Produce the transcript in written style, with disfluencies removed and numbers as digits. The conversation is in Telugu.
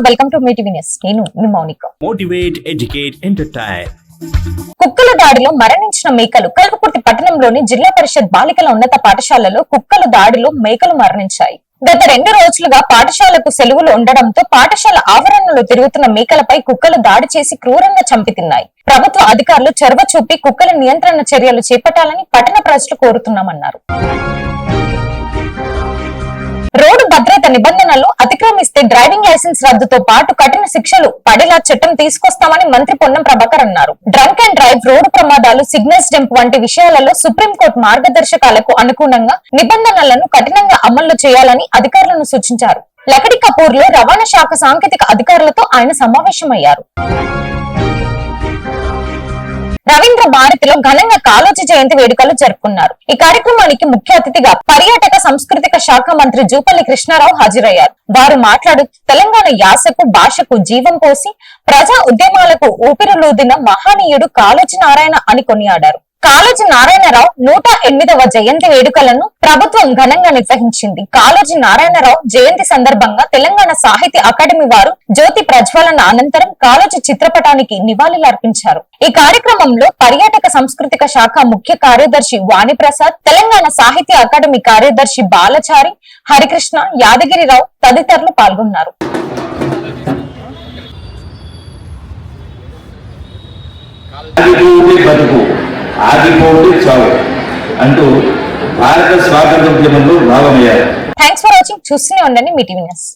వెల్కమ్ టు మీటివి న్యూస్. నేను మీ మౌనిక. Motivate, educate, entertain. కుక్కల దాడిలో మరణించిన మేకలు. కల్వకుర్తి పట్టణంలోని జిల్లా పరిషత్ బాలికల ఉన్నత పాఠశాలలో కుక్కల దాడిలో మేకలు మరణించాయి. గత 2 రోజులుగా పాఠశాలకు సెలవులు ఉండడంతో పాఠశాల ఆవరణలో తిరుగుతున్న మేకలపై కుక్కలు దాడి చేసి క్రూరంగా చంపి తిన్నాయి. ప్రభుత్వ అధికారులు చొరవ చూపి కుక్కల నియంత్రణ చర్యలు చేపట్టాలని పట్టణ ప్రజలు కోరుతున్నామన్నారు. రోడ్డు భద్రత నిబంధనలు అతిక్రమిస్తే డ్రైవింగ్ లైసెన్స్ రద్దుతో పాటు కఠిన శిక్షలు పడేలా చట్టం తీసుకొస్తామని మంత్రి పొన్నం ప్రభాకర్ అన్నారు. డ్రంక్ అండ్ డ్రైవ్, రోడ్డు ప్రమాదాలు, సిగ్నల్స్ జంప్ వంటి విషయాలలో సుప్రీంకోర్టు మార్గదర్శకాలకు అనుగుణంగా నిబంధనలను కఠినంగా అమలు చేయాలని అధికారులను సూచించారు. లకడి కపూర్ లో రవాణా శాఖ సాంకేతిక అధికారులతో ఆయన సమావేశమయ్యారు. రవీంద్ర భారతిలో ఘనంగా కాళోజీ జయంతి వేడుకలు జరుపుకున్నారు. ఈ కార్యక్రమానికి ముఖ్య అతిథిగా పర్యాటక సాంస్కృతిక శాఖ మంత్రి జూపల్లి కృష్ణారావు హాజరయ్యారు. వారు మాట్లాడుతూ తెలంగాణ యాసకు, భాషకు జీవం పోసి ప్రజా ఉద్యమాలకు ఊపిరులూదిన మహనీయుడు కాళోజీ నారాయణ అని కొనియాడారు. కాళోజీ నారాయణరావు 108వ జయంతి వేడుకలను ప్రభుత్వం ఘనంగా నిర్వహించింది. కాళోజీ నారాయణరావు జయంతి సందర్భంగా తెలంగాణ సాహిత్య అకాడమీ వారు జ్యోతి ప్రజ్వలన అనంతరం కాళోజీ చిత్రపటానికి నివాళులర్పించారు. ఈ కార్యక్రమంలో పర్యాటక సాంస్కృతిక శాఖ ముఖ్య కార్యదర్శి వాణిప్రసాద్, తెలంగాణ సాహిత్య అకాడమీ కార్యదర్శి బాలచారి, హరికృష్ణ, యాదగిరిరావు తదితరులు పాల్గొన్నారు. ఆగిపోతే చావు అంటూ భారత స్వాతంత్ర్యోద్యమంలో భాగమయ్యారు. Thanks for watching. చూస్తూనే ఉండండి మీటివి న్యూస్.